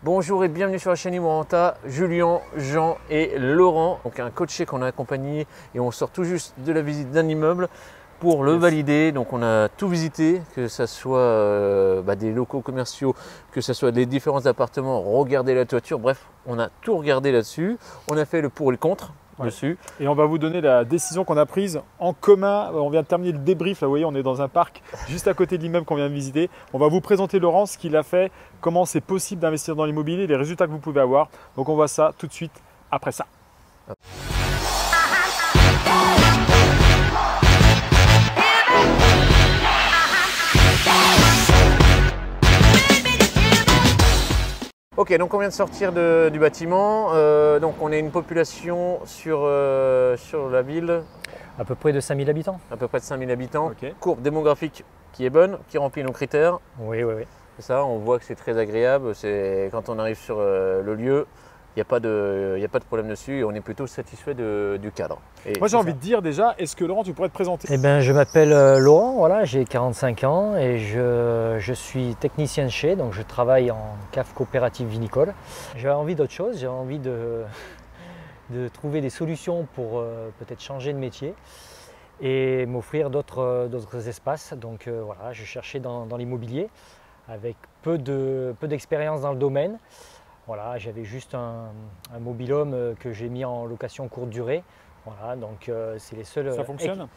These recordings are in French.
Bonjour et bienvenue sur la chaîne IMORenta, Julien, Jean et Laurent, donc un coaché qu'on a accompagné et on sort tout juste de la visite d'un immeuble pour le valider. Donc on a tout visité, que ce soit des locaux commerciaux, que ce soit des différents appartements, regarder la toiture, bref, on a tout regardé là-dessus. On a fait le pour et le contre. Dessus. Et on va vous donner la décision qu'on a prise en commun. On vient de terminer le débrief. Là, vous voyez, on est dans un parc juste à côté de l'immeuble qu'on vient de visiter. On va vous présenter Laurent, ce qu'il a fait, comment c'est possible d'investir dans l'immobilier, les résultats que vous pouvez avoir. Donc on voit ça tout de suite après ça. Ok, donc on vient de sortir du bâtiment, donc on est une population sur la ville. À peu près de 5000 habitants. À peu près de 5000 habitants, Okay. Courbe démographique qui est bonne, qui remplit nos critères. Oui, oui, oui. C'est ça, on voit que c'est très agréable, quand on arrive sur le lieu, il n'y a pas de problème dessus et on est plutôt satisfait du cadre. Et Moi j'ai envie de dire déjà, est-ce que Laurent tu pourrais te présenter? Eh bien, je m'appelle Laurent, voilà, j'ai 45 ans et je suis technicien chez, donc je travaille en cave coopérative vinicole. J'avais envie d'autre chose, j'avais envie de trouver des solutions pour peut-être changer de métier et m'offrir d'autres espaces. Donc voilà, je cherchais dans l'immobilier avec peu d'expérience dans le domaine. Voilà, j'avais juste un mobil-home que j'ai mis en location courte durée. Voilà, donc c'est les seuls. Ça fonctionne?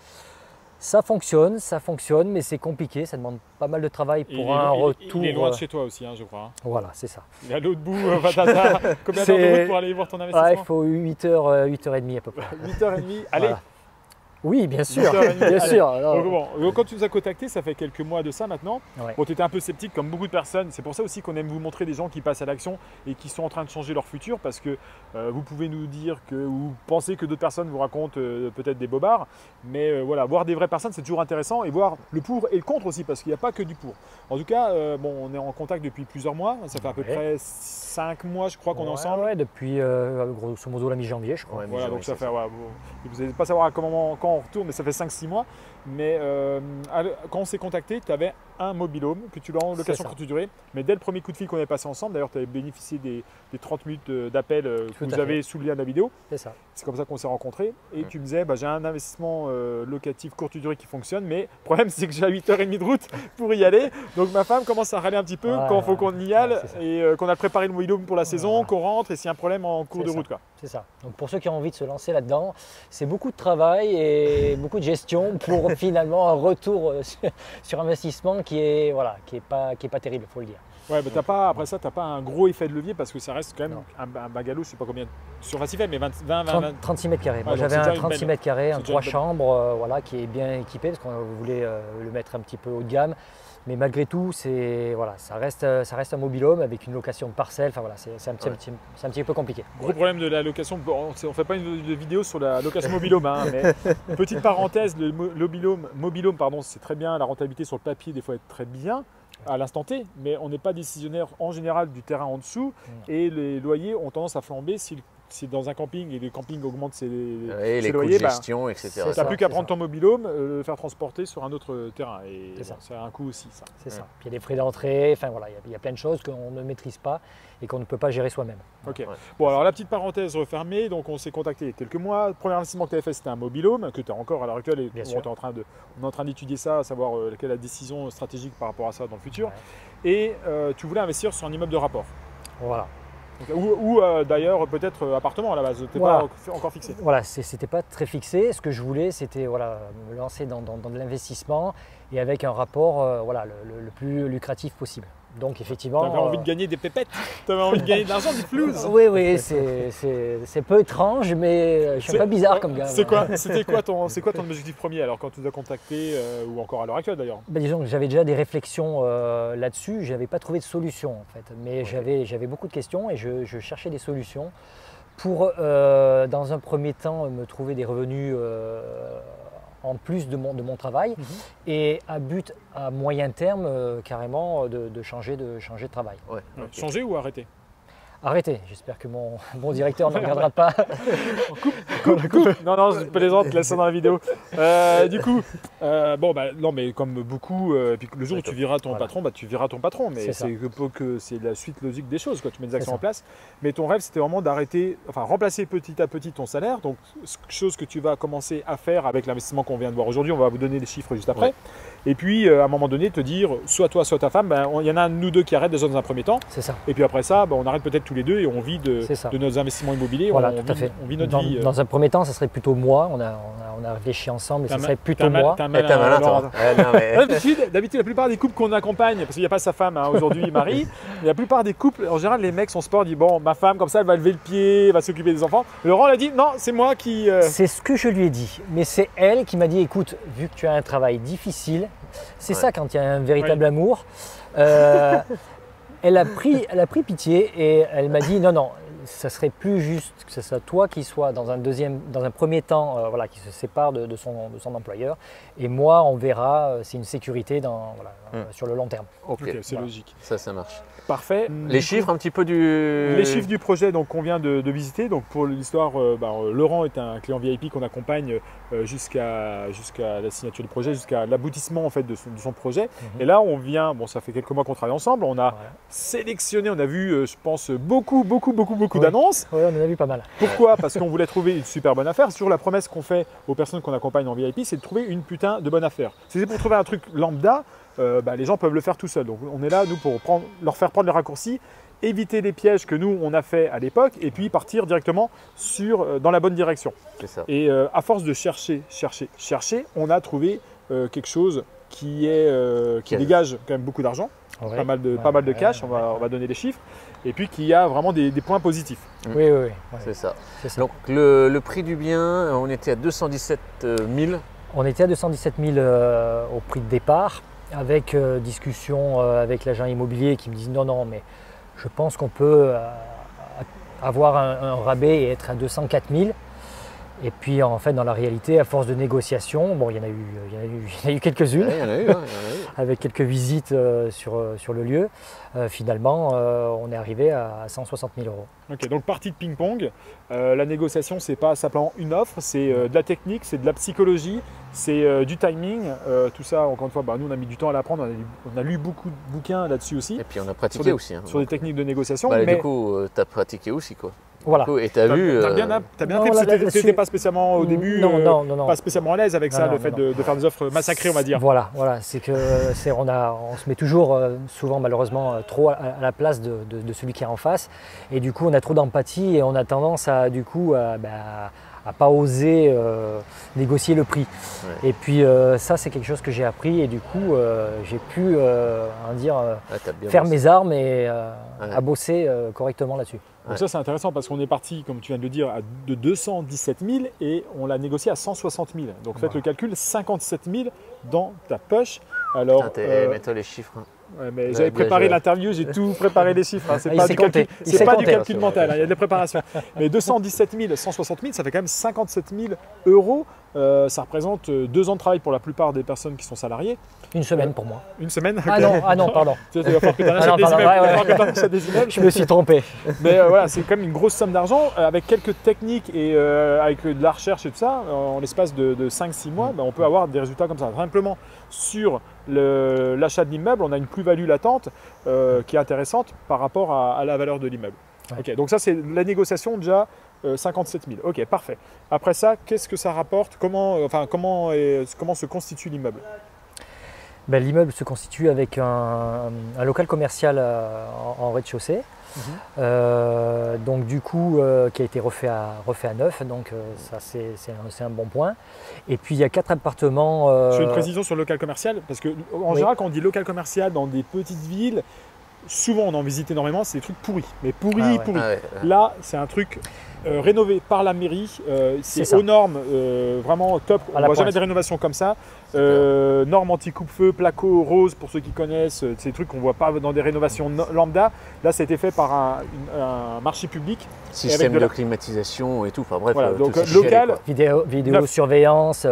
Ça fonctionne, mais c'est compliqué. Ça demande pas mal de travail pour un retour. Il est loin de chez toi aussi, hein, je crois. Hein. Voilà, c'est ça. Il est à l'autre bout, Patata. Combien d'heures de route pour aller voir ton investissement? Il faut 8h, 8h30 à peu près. 8h30. Allez. Voilà. Oui, bien sûr. 8h30, bien sûr. Donc, quand tu nous as contacté, ça fait quelques mois de ça maintenant. Ouais. Bon, tu étais un peu sceptique comme beaucoup de personnes. C'est pour ça aussi qu'on aime vous montrer des gens qui passent à l'action et qui sont en train de changer leur futur parce que vous pouvez nous dire que ou penser que d'autres personnes vous racontent peut-être des bobards. Mais voilà, voir des vraies personnes, c'est toujours intéressant et voir le pour et le contre aussi parce qu'il n'y a pas que du pour. En tout cas, on est en contact depuis plusieurs mois. Ça fait à peu près 5 mois, je crois, qu'on est ensemble. Ouais, depuis grosso modo la mi-janvier, je crois. Ouais, Voilà, donc ça fait. Ouais, vous n'allez pas savoir quand on retourne, mais ça fait 5-6 mois. Mais quand on s'est contacté, tu avais un mobil-home que tu l'as en location courte durée. Mais dès le premier coup de fil qu'on avait passé ensemble, d'ailleurs, tu avais bénéficié des 30 minutes d'appel que vous avez souligné à la vidéo. C'est ça. C'est comme ça qu'on s'est rencontrés. Et tu me disais, j'ai un investissement locatif courte durée qui fonctionne, mais le problème, c'est que j'ai à 8h30 de route pour y aller. Donc ma femme commence à râler un petit peu quand il faut qu'on y aille et qu'on a préparé le mobil-home pour la saison, qu'on rentre et s'il y a un problème en cours de route. C'est ça. Donc pour ceux qui ont envie de se lancer là-dedans, c'est beaucoup de travail et beaucoup de gestion pour finalement un retour sur investissement qui est pas terrible, il faut le dire. Ouais, mais après ça, tu n'as pas un gros effet de levier parce que ça reste quand même un bungalow, je ne sais pas combien de surface il fait, mais 20, 36 mètres carrés. Moi j'avais un 36 mètres carrés, un 3 chambres qui est bien équipé parce qu'on voulait le mettre un petit peu haut de gamme. Mais malgré tout, ça reste un mobil-home avec une location de parcelle. Enfin, voilà, c'est un petit peu compliqué. Gros problème de la location. On ne fait pas une vidéo sur la location mobil-home. Hein, mais petite parenthèse, le mobil-home, c'est très bien. La rentabilité sur le papier, des fois, est très bien à l'instant T. Mais on n'est pas décisionnaire en général du terrain en dessous. Et les loyers ont tendance à flamber si dans un camping et le camping augmente ses les loyers, coûts de gestion, etc. Tu n'as plus qu'à prendre ton mobil-home, le faire transporter sur un autre terrain. Et c'est un coût aussi, ça. C'est ça. Puis il y a des frais d'entrée, enfin voilà, il y a plein de choses qu'on ne maîtrise pas et qu'on ne peut pas gérer soi-même. Ok. Bon, alors la petite parenthèse refermée, donc on s'est contacté il y a quelques mois. Le premier investissement que tu avais fait, c'était un mobil-home que tu as encore à l'heure actuelle et on est en train d'étudier ça, à savoir quelle est la décision stratégique par rapport à ça dans le futur. Ouais. Et tu voulais investir sur un immeuble de rapport. Voilà. Ou d'ailleurs peut-être appartement à la base, tu n'étais pas encore fixé. Voilà, c'était pas très fixé. Ce que je voulais, c'était me lancer dans de l'investissement et avec un rapport le plus lucratif possible. Donc effectivement… Tu avais envie de gagner des pépettes, tu avais envie de gagner de l'argent, du flouze. Oui, c'est peu étrange, mais je ne suis pas bizarre comme gars. C'est quoi ton objectif premier alors quand tu nous as contacté ou encore à l'heure actuelle d'ailleurs? Disons que j'avais déjà des réflexions là-dessus, je n'avais pas trouvé de solution en fait. Mais j'avais beaucoup de questions et je cherchais des solutions pour, dans un premier temps, me trouver des revenus en plus de mon travail et à moyen terme carrément de changer de travail. Ouais. Changer ou arrêter? Arrêtez, j'espère que mon directeur ne regardera pas. Coupe. Non, je plaisante, laisse ça dans la vidéo. Du coup, non, mais comme beaucoup, puis le jour où tu viras ton patron, tu viras ton patron. Mais c'est la suite logique des choses, quoi. Tu mets des actions en place. Mais ton rêve, c'était vraiment d'arrêter, remplacer petit à petit ton salaire. Donc, chose que tu vas commencer à faire avec l'investissement qu'on vient de voir aujourd'hui. On va vous donner les chiffres juste après. Ouais. Et puis, à un moment donné, te dire, soit toi, soit ta femme, il y en a un de nous deux qui arrête déjà dans un premier temps. C'est ça. Et puis après ça, on arrête peut-être tous les deux et on vit de nos investissements immobiliers. Voilà, tout à fait. On vit notre vie. Dans un premier temps, ça serait plutôt moi. On a réfléchi ensemble et ça serait plutôt moi. T'as malin, toi. D'habitude, la plupart des couples qu'on accompagne, parce qu'il n'y a pas sa femme aujourd'hui, Marie, mais la plupart des couples, en général, les mecs sont sport, disent bon, ma femme, comme ça, elle va lever le pied, elle va s'occuper des enfants. Laurent l'a dit, non, c'est moi qui. C'est ce que je lui ai dit. Mais c'est elle qui m'a dit, écoute, vu que tu as un travail difficile, c'est ça quand il y a un véritable amour. Elle a pris pitié et elle m'a dit non, ça serait plus juste que ce soit toi qui sois dans un premier temps, qui se sépare de son employeur. Et moi, on verra, c'est une sécurité sur le long terme. Ok, c'est logique. Ça marche. Parfait. Les chiffres un petit peu Les chiffres du projet qu'on vient de visiter. Donc pour l'histoire, Laurent est un client VIP qu'on accompagne jusqu'à la signature du projet, jusqu'à l'aboutissement en fait de son projet. Et là, on vient, ça fait quelques mois qu'on travaille ensemble, on a sélectionné, on a vu, je pense, beaucoup d'annonces. Oui, on en a vu pas mal. Pourquoi? Parce qu'on voulait trouver une super bonne affaire. C'est toujours la promesse qu'on fait aux personnes qu'on accompagne en VIP, c'est de trouver une putain de bonne affaire. Si c'est pour trouver un truc lambda, les gens peuvent le faire tout seuls. Donc on est là, nous, pour leur faire prendre les raccourcis, éviter les pièges que nous, on a fait à l'époque, et puis partir directement dans la bonne direction. C'est ça. Et à force de chercher, on a trouvé quelque chose qui dégage quand même beaucoup d'argent, pas mal de cash, on va donner des chiffres, et puis qui a vraiment des points positifs. Oui. C'est ça. Donc le prix du bien, on était à 217 000. On était à 217 000 au prix de départ, avec discussion avec l'agent immobilier qui me dit non, mais je pense qu'on peut avoir un rabais et être à 204 000. Et puis en fait, dans la réalité, à force de négociations, il y en a eu quelques-unes, avec quelques visites sur le lieu. Finalement, on est arrivé à 160 000 euros. Ok, donc partie de ping-pong. La négociation, c'est pas simplement une offre, c'est de la technique, c'est de la psychologie, c'est du timing. Tout ça, encore une fois, nous on a mis du temps à l'apprendre, on a lu beaucoup de bouquins là-dessus aussi. Et puis on a pratiqué aussi. Sur des techniques de négociation. Mais du coup, tu as pratiqué aussi, quoi. Voilà. Et tu as vu. Tu as bien pris, tu n'étais pas spécialement au début, non. pas spécialement à l'aise avec ça, le fait de faire des offres massacrées, on va dire. Voilà, c'est que on se met toujours, souvent malheureusement, trop à la place de celui qui est en face. Et du coup, on a trop d'empathie et on a tendance à pas oser négocier le prix. Ouais. Et puis ça, c'est quelque chose que j'ai appris et du coup, j'ai pu faire mes armes et à bosser correctement là-dessus. Donc ça, c'est intéressant parce qu'on est parti, comme tu viens de le dire, de 217 000 et on l'a négocié à 160 000. Donc faites le calcul, 57 000 dans ta poche. Alors, mets-toi les chiffres. Ouais, mais j'avais préparé l'interview, j'ai tout préparé les chiffres. C'est pas du calcul mental, il y a de la préparation. Mais 217 000, 160 000, ça fait quand même 57 000 euros. Ça représente 2 ans de travail pour la plupart des personnes qui sont salariées. Une semaine pour moi. Une semaine okay. Ah non, pardon. Il va falloir que tu achètes des immeubles. Je me suis trompé. Mais voilà, c'est quand même une grosse somme d'argent. Avec quelques techniques et avec de la recherche et tout ça, en l'espace de 5-6 mois, on peut avoir des résultats comme ça. Simplement sur l'achat de l'immeuble, on a une plus-value latente qui est intéressante par rapport à la valeur de l'immeuble. Ouais. Okay, donc ça, c'est la négociation déjà 57 000. Ok, parfait. Après ça, qu'est-ce que ça rapporte? Comment se constitue l'immeuble? L'immeuble se constitue avec un local commercial en rez-de-chaussée, donc du coup qui a été refait à neuf, donc ça c'est un bon point. Et puis il y a 4 appartements. Je fais une précision sur le local commercial, parce qu'en général quand on dit local commercial dans des petites villes, souvent on en visite énormément, c'est des trucs pourris, mais pourris. Là c'est un truc rénové par la mairie, C'est c'est ça. aux normes, vraiment top. On À ne la voit jamais pointe. des rénovations comme ça. Normes anti-coupe-feu, placo, rose, pour ceux qui connaissent, ces trucs qu'on ne voit pas dans des rénovations lambda. Là, ça a été fait par un marché public. Système de de la- climatisation et tout. Enfin bref, Voilà, tout donc, ce qu'il y avait, local, quoi. Vidéosurveillance,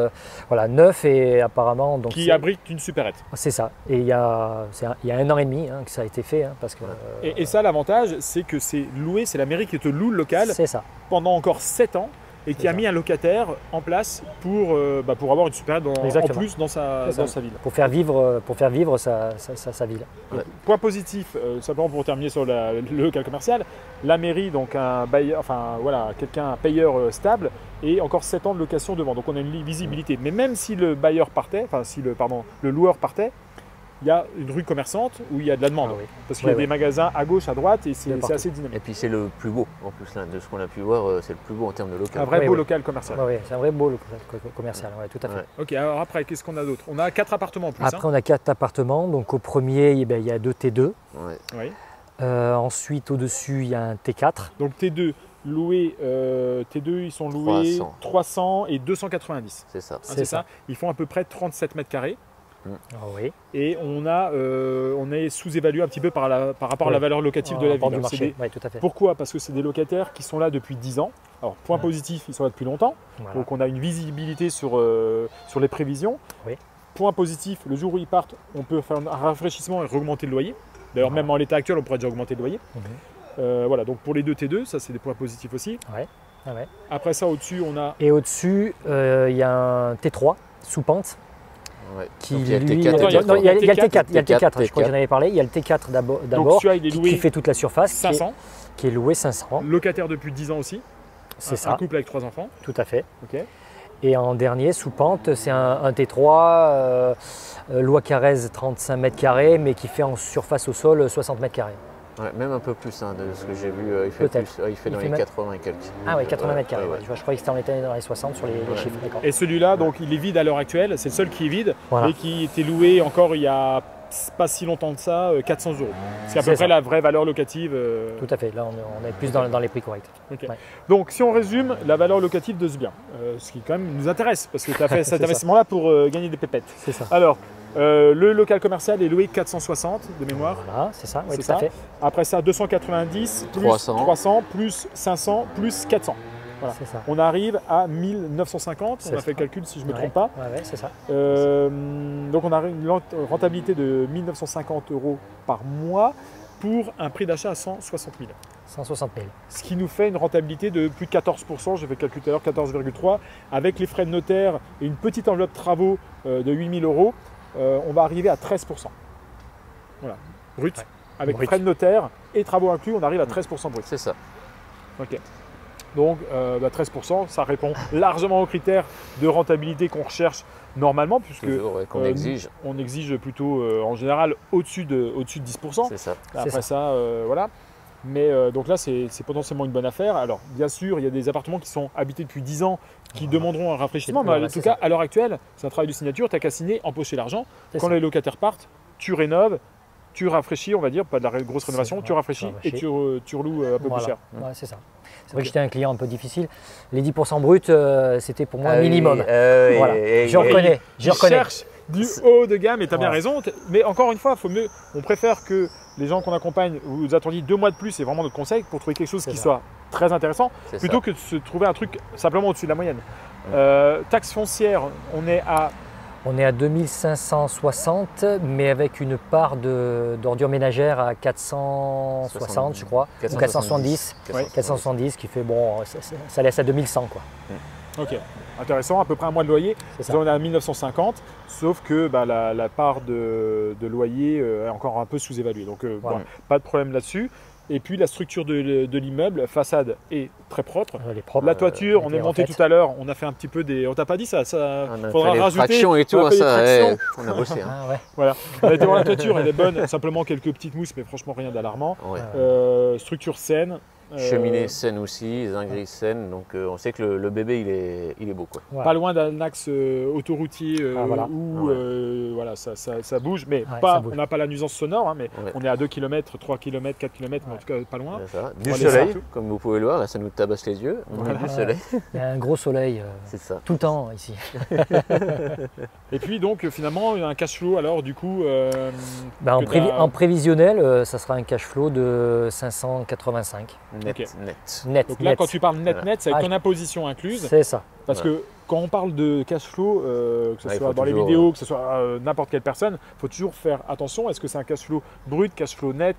voilà, neuf et apparemment. Donc qui c'est- abrite une supérette. c'est ça. Et il y a 1 an et demi que ça a été fait, parce que Et ça, l'avantage, c'est que c'est loué, c'est la mairie qui te loue le local c'est ça. pendant encore 7 ans et qui C'est a ça. mis un locataire en place pour avoir une supérette en Exactement. plus dans C'est ça. sa ville. Pour faire vivre sa ville. Ouais. Point positif, simplement pour terminer sur le local commercial, la mairie, donc un bailleur, un payeur stable et encore 7 ans de location devant. Donc on a une visibilité. Mais même si le bailleur partait, le loueur partait, il y a une rue commerçante où il y a de la demande. Ah oui. Parce qu'il y a Ouais, des ouais. magasins à gauche, à droite et c'est De partout. assez dynamique. Et puis c'est le plus beau en plus là, de ce qu'on a pu voir, c'est le plus beau en termes de local. Un vrai Oui, beau oui. local commercial. Ouais, ouais, c'est un vrai beau commercial, ouais, tout à fait. Ouais. Ok, alors après, qu'est-ce qu'on a d'autre? On a 4 appartements en plus. Après, on a 4 appartements. Donc au premier, il y a 2 T2. Ouais. Oui. Ensuite, au-dessus, il y a un T4. Donc T2, T2, ils sont loués 300 et 290. C'est ça. Hein, c'est ça. Ils font à peu près 37 mètres carrés. Ah oui. Et on est sous-évalué un petit peu par rapport à la Oui. valeur locative de la Rapport ville. du Alors, c'est marché. Oui, tout à fait. Pourquoi? Parce que c'est des locataires qui sont là depuis 10 ans. Alors, point Ouais. positif, ils sont là depuis longtemps. Voilà. Donc, on a une visibilité sur les prévisions. Oui. Point positif, le jour où ils partent, on peut faire un rafraîchissement et augmenter le loyer. D'ailleurs, Voilà. même en l'état actuel, on pourrait déjà augmenter le loyer. Mhm. Voilà, donc pour les deux T2, ça c'est des points positifs aussi. Ah ouais. Après ça, au-dessus, on a Et au-dessus, il y a un T3 sous pente. Ouais. Qui, Donc, il y a le lui, T4 et Attends, le non, il y a le T4, il y a le T4, je crois que T4. j'en avais parlé. Il y a le T4 donc d'abord, celui-là, il est qui loué fait toute la surface, 500. qui est loué 500. Locataire depuis 10 ans aussi. C'est Un ça, couple avec 3 enfants. tout à fait. Ok. Et en dernier, sous pente, c'est un T3, loi Carrez 35 mètres carrés, mais qui fait en surface au sol 60 mètres carrés. Ouais, même un peu plus hein, de ce que j'ai vu, il fait Peut-être. plus, il fait Il dans fait les même- 80 et quelques. Ah oui, 80 mètres carrés. Ouais, Ouais. ouais. Je croyais que c'était en était dans les 60 sur les Ouais. chiffres. D'accord. Et celui-là, donc, il est vide à l'heure actuelle. C'est le seul qui est vide Voilà. et qui était loué encore il y a pas si longtemps de ça, 400 €. C'est à peu C'est près ça. la vraie valeur locative. Tout à fait. Là, on est plus dans les prix corrects. Ok. Ouais. Donc, si on résume, la valeur locative de ce bien, ce qui quand même nous intéresse, parce que tu as fait cet C'est ça. investissement-là pour gagner des pépettes. C'est ça. Alors, le local commercial est loué 460 de mémoire. Voilà, c'est ça. Oui, C'est tout à ça. fait. Après ça, 290 plus 300. plus 500 plus 400. Voilà. C'est ça. On arrive à 1950. On C'est a fait le ça. calcul si je ne me Ouais. trompe pas. Ouais, c'est ça. Donc on a une rentabilité de 1950 € par mois pour un prix d'achat à 160 000. 160 000. Ce qui nous fait une rentabilité de plus de 14%, j'ai fait le calcul tout à l'heure, 14,3%. Avec les frais de notaire et une petite enveloppe travaux de 8 000 €, on va arriver à 13%. Voilà, brut. Ouais. Avec Brut. frais de notaire et travaux inclus, on arrive à 13% brut. C'est ça. Ok. Donc 13%, ça répond largement aux critères de rentabilité qu'on recherche normalement, puisque Toujours, ouais, qu'on nous, exige. on exige plutôt en général au-dessus de 10%. C'est ça. Après C'est ça, voilà. Mais donc là, c'est potentiellement une bonne affaire. Alors, bien sûr, il y a des appartements qui sont habités depuis 10 ans qui Voilà. demanderont un rafraîchissement. Mais Voilà, en tout c'est cas, ça. à l'heure actuelle, c'est un travail de signature. Tu n'as qu'à signer, empocher l'argent. C'est Quand ça. les locataires partent, tu rénoves, tu rafraîchis, on va dire, pas de la grosse C'est rénovation, vrai, tu rafraîchis tu et tu reloues un peu Voilà. plus cher. Ouais, c'est ça. C'est vrai Ok. que j'étais un client un peu difficile. Les 10% bruts, c'était pour moi Ah oui, minimum. oui, Voilà. et- Je et- reconnais. Je Ils reconnais. cherchent du haut de gamme et tu as bien Voilà. raison. Mais encore une fois, on préfère que les gens qu'on accompagne, vous attendiez 2 mois de plus et vraiment notre conseil pour trouver quelque chose C'est qui ça. soit très intéressant, c'est plutôt ça. que de se trouver un truc simplement au-dessus de la moyenne. Taxe foncière, on est à On est à 2560, mais avec une part d'ordures ménagères à 460, je crois, ou 470. 470 qui fait, bon, ça laisse à 2100 quoi. Ok, intéressant, à peu près un mois de loyer. C'est ça. On est à 1950, sauf que bah, la part de loyer est encore un peu sous-évaluée. Donc Voilà. bon, pas de problème là-dessus. Et puis la structure de l'immeuble, façade est très propre. Elle est propre. La toiture, on est elle monté refaite. tout à l'heure, on a fait un petit peu des... On t'a pas dit ça, On a faudra fait les rajouter. tractions et tout, on a hein, fait des ça, tractions. ouais, on a bossé. Hein. Ah ouais. Voilà, on a été voir la toiture, elle est bonne, simplement quelques petites mousses, mais franchement rien d'alarmant. Ouais. Structure saine, Cheminée saine aussi, zinguerie saine, donc on sait que le bébé il est beau quoi. Voilà. Pas loin d'un axe autoroutier voilà. où Ouais. voilà, ça bouge, mais Ouais, pas, ça bouge. on n'a pas la nuisance sonore, hein, mais Ouais. on est à 2 km, 3 km, 4 km, mais en tout cas pas loin. C'est ça. On Du va aller soleil, partout. comme vous pouvez le voir, là ça nous tabasse les yeux, on a Voilà. du soleil, Il y a un gros soleil c'est ça. tout le temps ici. Et puis donc finalement, il y a un cash flow alors du coup. Ben, que t'as- en prévisionnel, ça sera un cash flow de 585 Net, Ok. net. net. Donc là, net. quand tu parles net, c'est avec Ah, ton imposition incluse. C'est ça. Parce que quand on parle de cash flow, que ce Ouais, il soit faut dans les toujours, vidéos, que ce soit n'importe quelle personne, il faut toujours faire attention. Est-ce que c'est un cash flow brut, cash flow net?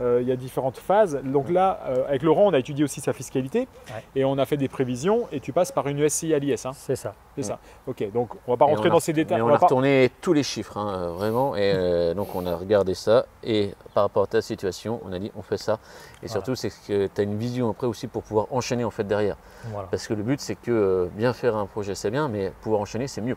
Il y a différentes phases. Donc là, avec Laurent, on a étudié aussi sa fiscalité et on a fait des prévisions et tu passes par une SCI à l'IS. Hein. C'est ça. C'est ça. Ok, donc on va pas rentrer dans ces détails. Mais On on va a pas- retourné tous les chiffres, hein, vraiment, et donc on a regardé ça, et par rapport à ta situation, on a dit on fait ça, et surtout c'est que tu as une vision après aussi pour pouvoir enchaîner en fait derrière, Voilà. parce que le but c'est que bien faire un projet c'est bien, mais pouvoir enchaîner c'est mieux.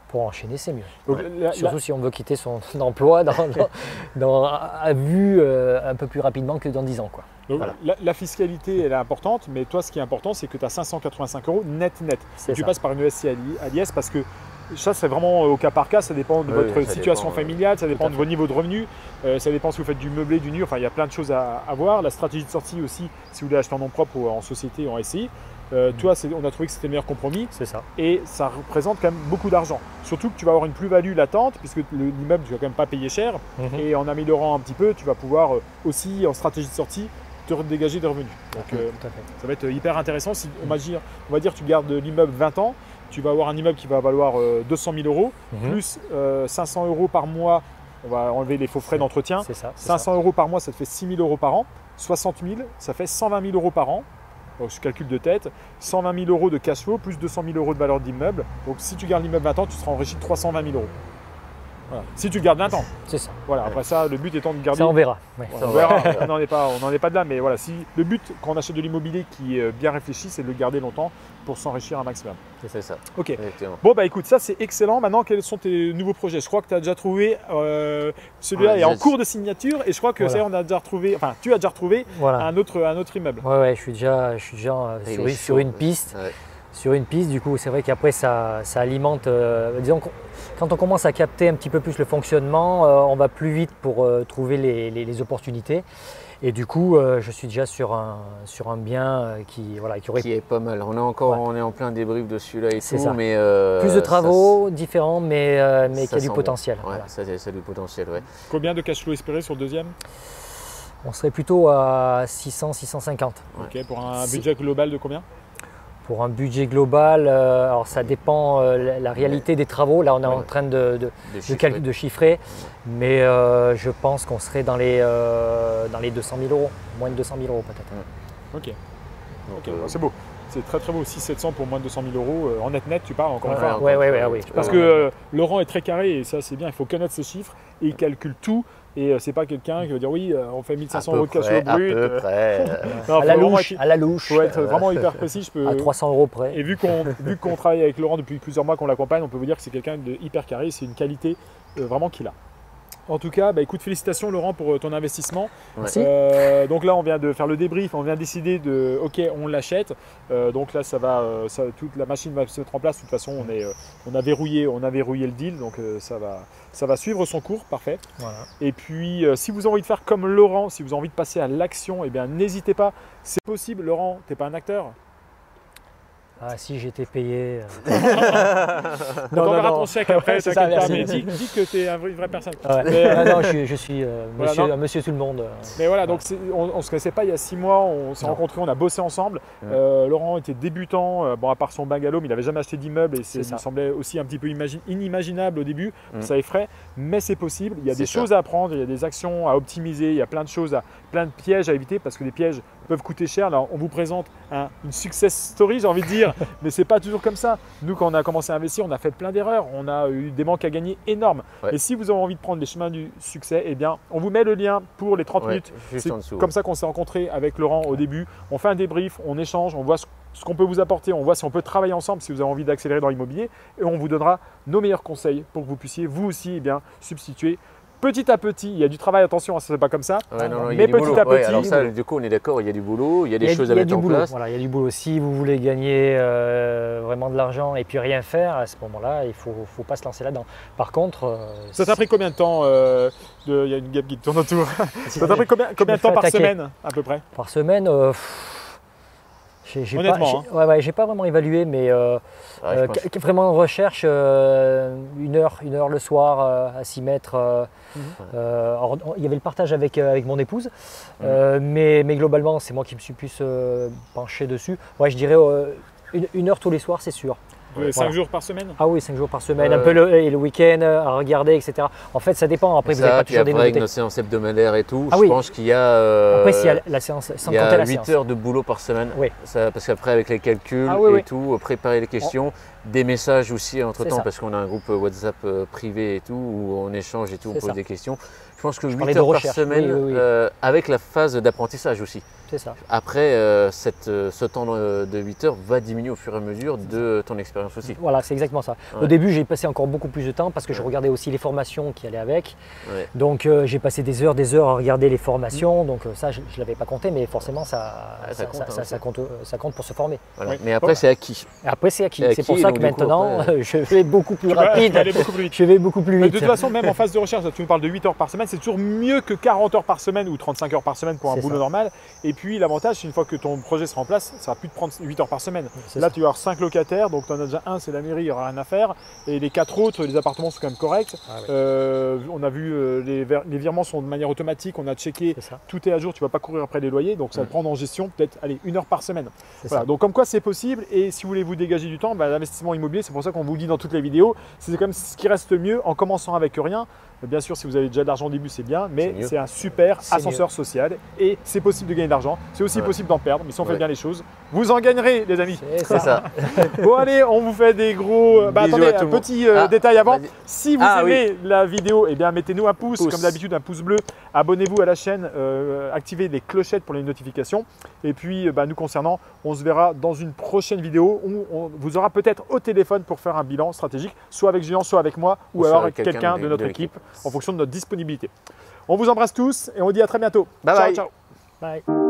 Pour enchaîner, c'est mieux. Donc, Surtout si on veut quitter son emploi à vue un peu plus rapidement que dans 10 ans. Quoi. donc, Voilà. la fiscalité, elle est importante, mais toi, ce qui est important, c'est que tu as 585 € net. C'est Tu ça. passes par une SCI à l'IS parce que ça, c'est vraiment au cas par cas, ça dépend de Oui, votre ça situation dépend, familiale, ça dépend à de vos niveaux de revenus, ça dépend si vous faites du meublé, du nu, enfin il y a plein de choses à voir. La stratégie de sortie aussi, si vous voulez acheter en nom propre ou en société ou en SCI, toi, on a trouvé que c'était le meilleur compromis C'est ça. et ça représente quand même beaucoup d'argent. Surtout que tu vas avoir une plus-value latente puisque l'immeuble, tu vas quand même pas payer cher et en améliorant un petit peu, tu vas pouvoir aussi en stratégie de sortie te dégager des revenus. Donc Tout à fait. ça va être hyper intéressant. Si on va dire tu gardes l'immeuble 20 ans, tu vas avoir un immeuble qui va valoir 200 000 € plus 500 € par mois. On va enlever les faux frais d'entretien. C'est ça. 500 € par mois, ça te fait 6 000 € par an. 60 000, ça fait 120 000 € par an. Donc, je calcule de tête. 120 000 € de cash flow plus 200 000 € de valeur d'immeuble. Donc si tu gardes l'immeuble 20 ans, tu seras enrichi de 320 000 €. Voilà. Si tu gardes 20 ans. C'est ça. Voilà. Après ça, le but étant de garder. Ça, on verra. Ouais. On verra, on n'en est pas de là, mais voilà, si le but quand on achète de l'immobilier qui est bien réfléchi, c'est de le garder longtemps pour s'enrichir un maximum. C'est ça, Ok. exactement. Bon bah écoute, ça c'est excellent. Maintenant, quels sont tes nouveaux projets? Je crois que tu as déjà trouvé celui-là Ouais, est en j'ai- cours de signature et je crois que Voilà. ça y est, on a déjà retrouvé, enfin tu as déjà retrouvé Voilà. un autre immeuble. Ouais, je suis déjà Il est sur chaud, une piste. Ouais. Sur une piste, du coup, c'est vrai qu'après, ça alimente. Disons, quand on commence à capter un petit peu plus le fonctionnement, on va plus vite pour trouver les opportunités. Et du coup, je suis déjà sur un bien qui aurait Qui est pas mal. On est en plein débrief dessus là et C'est tout, ça. mais plus de travaux différents, mais qui ça a du sent potentiel. bon. Ouais, Voilà. ça a du potentiel, ouais. Combien de cash flow espéré sur le deuxième? On serait plutôt à 600-650. Ouais. Ok, pour un C'est- budget global de combien? Pour un budget global, alors ça dépend la réalité des travaux. Là, on est en train de chiffrer, mais je pense qu'on serait dans les 200 000 €, moins de 200 000 € peut-être. Ok, Donc, ok, c'est beau. C'est très très beau. 600-700 pour moins de 200 000 € en net, tu parles encore une fois. Ouais, oui. Parce que Laurent est très carré et ça c'est bien, il faut connaître ses chiffres et il calcule tout et c'est pas quelqu'un qui va dire oui on fait 1500 € de cash flow brut. À peu près. Non, À la faut vraiment louche, être- à la louche, faut être vraiment hyper précis. à 300 € près. Et vu qu'on travaille avec Laurent depuis plusieurs mois, qu'on l'accompagne, on peut vous dire que c'est quelqu'un de hyper carré, c'est une qualité vraiment qu'il a. En tout cas, bah, écoute, félicitations Laurent pour ton investissement. Merci. Donc là, on vient de faire le débrief, on vient de décider de, ok, on l'achète. Donc là, toute la machine va se mettre en place. De toute façon, on a verrouillé le deal, donc ça va suivre son cours, parfait. Voilà. Et puis, si vous avez envie de faire comme Laurent, si vous avez envie de passer à l'action, eh bien, n'hésitez pas. C'est possible, Laurent. T'es pas un acteur. Ah, si j'étais payé. On t'enverra ton chèque après, C'est ça, t'inquiète pas. merci. Mais dis que t'es une vraie personne. Ouais. Mais, Non, je suis voilà, monsieur, non. monsieur tout le monde. Mais voilà, donc on ne se connaissait pas il y a 6 mois, on s'est Non. rencontrés, on a bossé ensemble. Laurent était débutant, bon à part son bungalow, mais il n'avait jamais acheté d'immeuble et C'est ça ça. me semblait aussi un petit peu inimaginable au début, Mm. ça effraie, mais c'est possible. Il y a des C'est ça. choses à apprendre, il y a des actions à optimiser, il y a plein de choses, plein de pièges à éviter parce que les pièges peuvent coûter cher. Alors on vous présente une success story, j'ai envie de dire, mais c'est pas toujours comme ça. Nous, quand on a commencé à investir, on a fait plein d'erreurs, on a eu des manques à gagner énormes. Ouais. Et si vous avez envie de prendre les chemins du succès, eh bien, on vous met le lien pour les 30 Ouais, minutes. juste C'est en dessous. comme ça qu'on s'est rencontrés avec Laurent au début. On fait un débrief, on échange, on voit ce qu'on peut vous apporter, on voit si on peut travailler ensemble si vous avez envie d'accélérer dans l'immobilier et on vous donnera nos meilleurs conseils pour que vous puissiez vous aussi eh bien, substituer petit à petit, il y a du travail, attention, ça c'est pas comme ça. Ouais, non, il y mais a du petit boulot. à petit, Alors ça, du coup, on est d'accord, il y a du boulot, il y a des choses à Il y a mettre du en boulot. place. Voilà, il y a du boulot. Si vous voulez gagner vraiment de l'argent et puis rien faire, à ce moment-là, il ne faut pas se lancer là-dedans. Par contre… ça t'a pris combien de temps il y a une guêpe qui tourne autour. Ça t'a pris combien de temps par semaine à peu près? Par semaine, honnêtement, j'ai pas vraiment évalué, mais vraiment recherche une heure le soir à s'y mettre. Alors, il y avait le partage avec mon épouse, mais globalement, c'est moi qui me suis plus penché dessus. Ouais, je dirais une heure tous les soirs, c'est sûr. 5 jours par semaine? Ah oui, 5 jours par semaine, un peu le week-end à regarder, etc. En fait, ça dépend. Après, vous n'avez pas toujours des avec nouveautés. nos séances hebdomadaires et tout, Ah je oui. pense qu'il y a… Après, s'il y a la séance, sans il y compter a la 8 séance. heures de boulot par semaine. Oui. Parce qu'après, avec les calculs et tout, préparer les questions, des messages aussi entre-temps, parce qu'on a un groupe WhatsApp privé et tout, où on échange et tout, on pose des questions. Je pense que 8 heures par semaine, avec la phase d'apprentissage aussi. C'est ça. Après, ce temps de 8 heures va diminuer au fur et à mesure de ton expérience aussi. Voilà, c'est exactement ça. Ouais. Au début, j'ai passé encore beaucoup plus de temps parce que je regardais aussi les formations qui allaient avec. Ouais. Donc, j'ai passé des heures à regarder les formations. Donc, ça, je ne l'avais pas compté, mais forcément, ça compte pour se former. Voilà. Mais après, c'est acquis. Après, c'est acquis. C'est pour ça que maintenant, je vais beaucoup plus rapide. Je vais beaucoup plus vite. De toute façon, même en phase de recherche, tu me parles de 8 heures par semaine, c'est toujours mieux que 40 heures par semaine ou 35 heures par semaine pour un boulot normal. Et puis, l'avantage, c'est une fois que ton projet sera en place, ça va plus te prendre 8 heures par semaine. Là, tu vas avoir 5 locataires, donc tu en as déjà un, c'est la mairie, il n'y aura rien à faire. Et les 4 autres, les appartements sont quand même corrects. On a vu, les virements sont de manière automatique, on a checké, tout est à jour, tu ne vas pas courir après les loyers, donc ça va te prendre en gestion peut-être 1 heure par semaine. Voilà, donc comme quoi c'est possible, et si vous voulez vous dégager du temps, l'investissement immobilier, c'est pour ça qu'on vous le dit dans toutes les vidéos, c'est quand même ce qui reste mieux en commençant avec rien. Bien sûr, si vous avez déjà de l'argent au début, c'est bien, mais c'est un super ascenseur social et c'est possible de gagner de l'argent. C'est aussi possible d'en perdre, mais si on fait bien les choses, vous en gagnerez, les amis. C'est ça. Bon, allez, on vous fait des gros. Attendez, un petit détail avant. Si vous aimez la vidéo, eh bien, mettez-nous un pouce, comme d'habitude, un pouce bleu. Abonnez-vous à la chaîne, activez les clochettes pour les notifications. Et puis, nous concernant, on se verra dans une prochaine vidéo où on vous aura peut-être au téléphone pour faire un bilan stratégique, soit avec Julien, soit avec moi, ou alors avec quelqu'un de notre équipe, en fonction de notre disponibilité. On vous embrasse tous et on vous dit à très bientôt. Bye bye. Ciao. Bye.